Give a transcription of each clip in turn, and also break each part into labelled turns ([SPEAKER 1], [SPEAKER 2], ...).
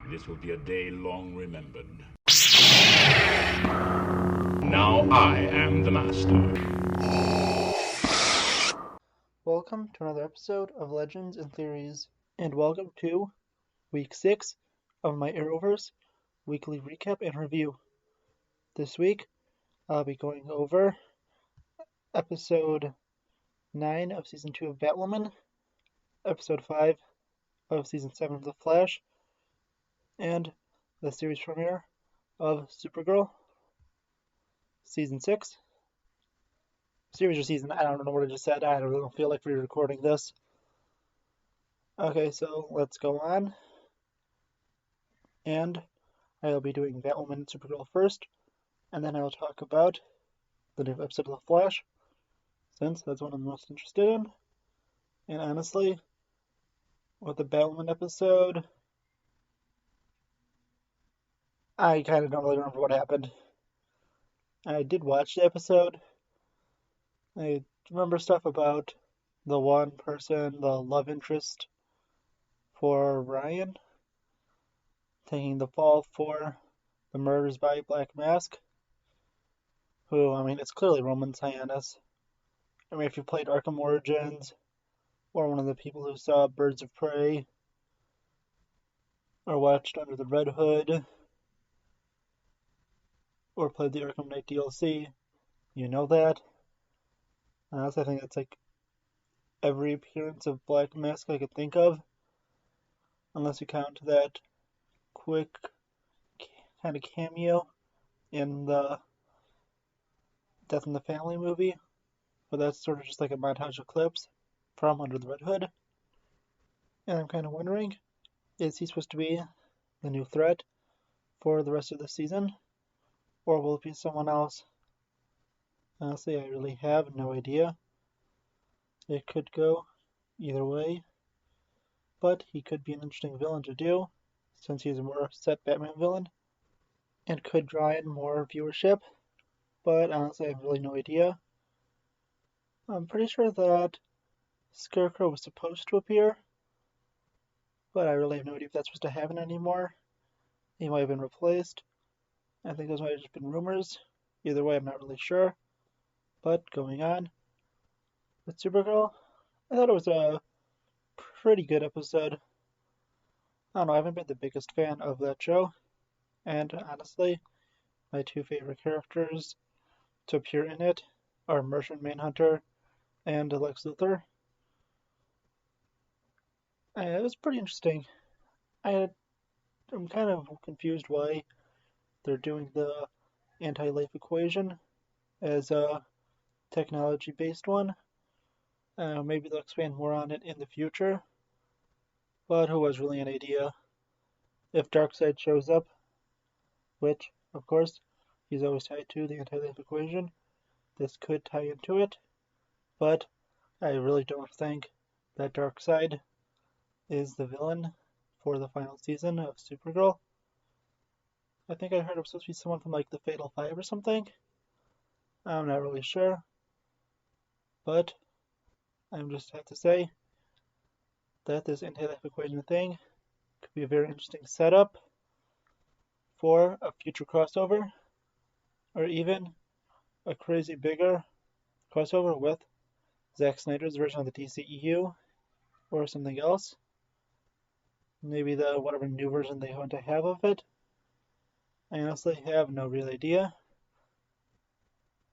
[SPEAKER 1] This will be a day long remembered. Now I am the master.
[SPEAKER 2] Welcome to another episode of Legends and Theories, and welcome to Week 6 of my Arrowverse weekly recap and review. This week, I'll be going over Episode 9 of Season 2 of Batwoman, Episode 5 of Season 7 of The Flash, and the series premiere of Supergirl, Season 6. Series or season, I don't know what I just said. I don't feel like re-recording this. Okay, so let's go on. And I'll be doing Batwoman and Supergirl first, and then I'll talk about the new episode of The Flash, since that's what I'm most interested in. And honestly, with the Batwoman episode, I kind of don't really remember what happened. I did watch the episode. I remember stuff about the one person, the love interest for Ryan, taking the fall for the murders by Black Mask, who, I mean, it's clearly Roman Sionis. I mean, if you played Arkham Origins, or one of the people who saw Birds of Prey, or watched Under the Red Hood, or played the Arkham Knight DLC, you know that. Honestly, I think that's like every appearance of Black Mask I could think of, unless you count that quick kind of cameo in the Death in the Family movie, but that's sort of just like a montage of clips from Under the Red Hood. And I'm kind of wondering, is he supposed to be the new threat for the rest of the season, or will it be someone else? Honestly, I really have no idea. It could go either way, but he could be an interesting villain to do, since he's a more set Batman villain, and could draw in more viewership, but honestly, I have really no idea. I'm pretty sure that Scarecrow was supposed to appear, but I really have no idea if that's supposed to happen anymore. He might have been replaced. I think those might have just been rumors. Either way, I'm not really sure. But going on with Supergirl, I thought it was a pretty good episode. I don't know, I haven't been the biggest fan of that show, and honestly, my two favorite characters to appear in it are Martian Manhunter and Lex Luthor. And it was pretty interesting. I'm kind of confused why they're doing the anti-life equation as a technology-based one. Maybe they'll expand more on it in the future, but who has really an idea? If Darkseid shows up, which, of course, he's always tied to the anti-life equation, this could tie into it, but I really don't think that Darkseid is the villain for the final season of Supergirl. I think I heard it was supposed to be someone from like the Fatal Five or something. I'm not really sure, but I just have to say that this anti-life equation thing could be a very interesting setup for a future crossover, or even a crazy bigger crossover with Zack Snyder's version of the DCEU, or something else. Maybe the whatever new version they want to have of it. I honestly have no real idea,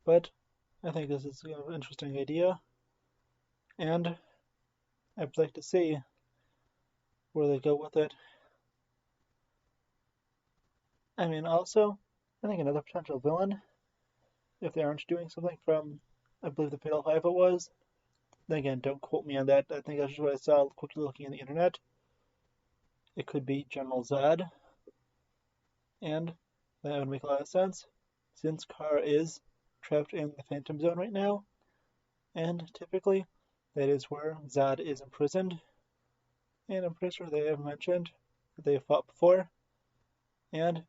[SPEAKER 2] but I think this is an interesting idea, and I'd like to see where they go with it. I mean, also, I think another potential villain, if they aren't doing something from, I believe the Fatal Five it was, then again, don't quote me on that, I think that's just what I saw quickly looking on the internet. It could be General Zod, and that would make a lot of sense, since Kara is trapped in the Phantom Zone right now, and typically that is where Zod is imprisoned, and I'm pretty sure they have mentioned that they have fought before, and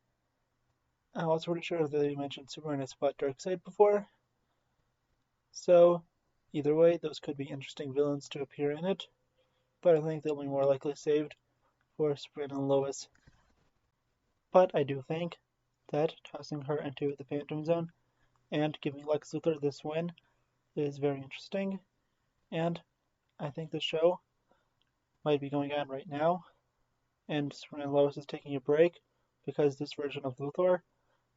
[SPEAKER 2] I'm also pretty sure that they mentioned Superman has fought Darkseid before, so either way, those could be interesting villains to appear in it, but I think they'll be more likely saved for Superman and Lois. But I do think that tossing her into the Phantom Zone and giving Lex Luthor this win is very interesting, and I think the show might be going on right now, and Superman and Lois is taking a break because this version of Luthor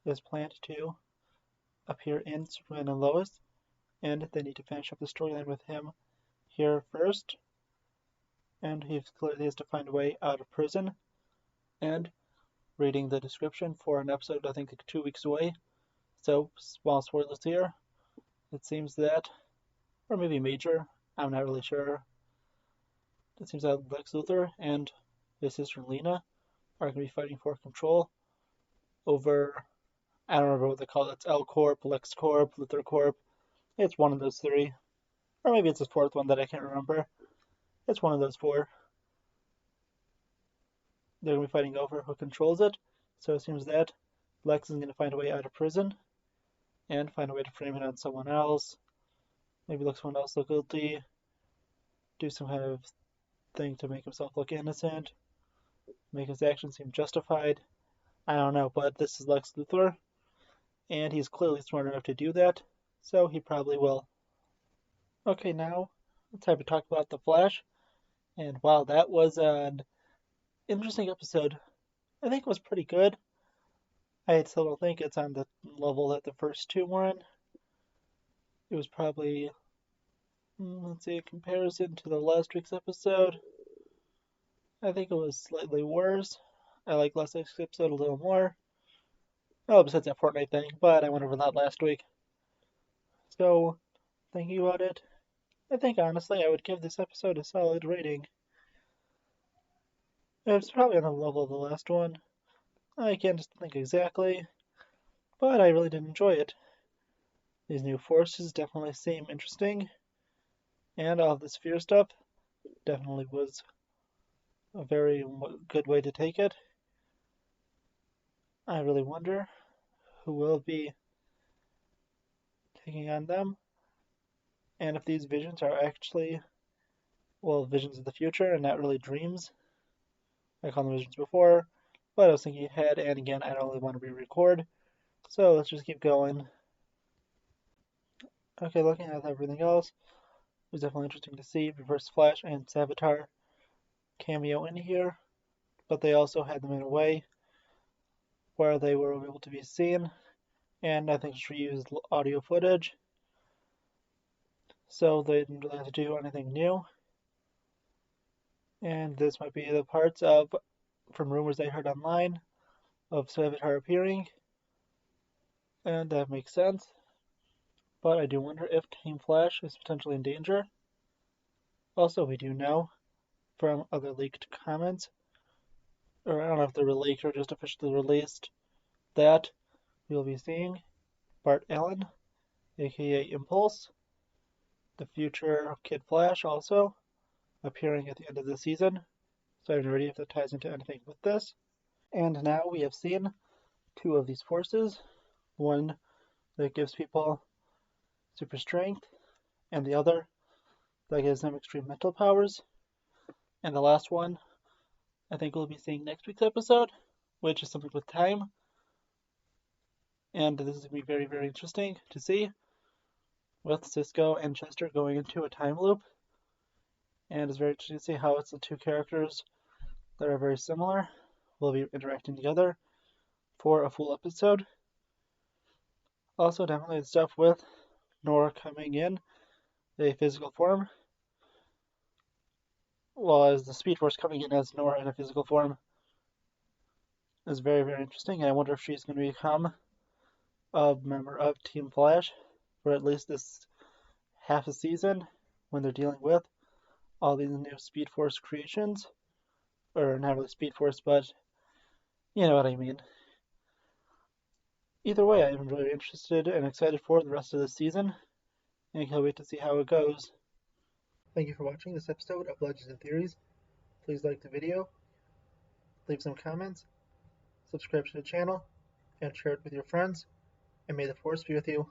[SPEAKER 2] is planned to appear in Superman and Lois, and they need to finish up the storyline with him here first, and he clearly has to find a way out of prison, and reading the description for an episode I think 2 weeks away, so small spoilers here, it seems that, or maybe major, I'm not really sure, it seems that Lex Luthor and his sister Lena are going to be fighting for control over, I don't remember what they call it, it's L Corp, Lex Corp, Luthor Corp, it's one of those three, or maybe it's the fourth one that I can't remember, it's one of those four. They're going to be fighting over who controls it, so it seems that Lex is going to find a way out of prison, and find a way to frame it on someone else, maybe look someone else look guilty, do some kind of thing to make himself look innocent, make his actions seem justified. I don't know, but this is Lex Luthor, and he's clearly smart enough to do that, so he probably will. Okay, now it's time to talk about The Flash, and wow, that was an interesting episode. I think it was pretty good. I still don't think it's on the level that the first two were in. It was probably, let's see, in comparison to the last week's episode, I think it was slightly worse. I like last week's episode a little more. Oh, besides that Fortnite thing, but I went over that last week. So, thinking about it, I think honestly I would give this episode a solid rating. It's probably on the level of the last one. I can't just think exactly, but I really did enjoy it. These new forces definitely seem interesting, and all this fear stuff definitely was a very good way to take it. I really wonder who will be taking on them, and if these visions are actually, well, visions of the future and not really dreams. I called them visions before, but I was thinking ahead, and again, I don't really want to re-record, so let's just keep going. Okay, looking at everything else, it was definitely interesting to see Reverse Flash and Savitar cameo in here, but they also had them in a way where they were able to be seen, and I think just reused audio footage, so they didn't really have to do anything new. And this might be the parts of, from rumors I heard online, of Savitar appearing, and that makes sense. But I do wonder if Team Flash is potentially in danger. Also, we do know from other leaked comments, or I don't know if they're leaked or just officially released, that we'll be seeing Bart Allen, aka Impulse, the future Kid Flash also, appearing at the end of the season. So I have no idea if that ties into anything with this. And now we have seen two of these forces. One that gives people super strength, and the other that gives them extreme mental powers. And the last one, I think we'll be seeing next week's episode, which is something with time. And this is going to be very, very interesting to see, with Cisco and Chester going into a time loop. And it's very interesting to see how it's the two characters that are very similar will be interacting together for a full episode. Also, definitely the stuff with Nora coming in a physical form, well, as the Speed Force coming in as Nora in a physical form, is very, very interesting. I wonder if she's going to become a member of Team Flash for at least this half a season when they're dealing with all these new Speed Force creations. Or not really Speed Force, but you know what I mean. Either way, I'm really interested and excited for the rest of the season, and I can't wait to see how it goes. Thank you for watching this episode of Legends and Theories. Please like the video, leave some comments, subscribe to the channel, and share it with your friends, and may the Force be with you.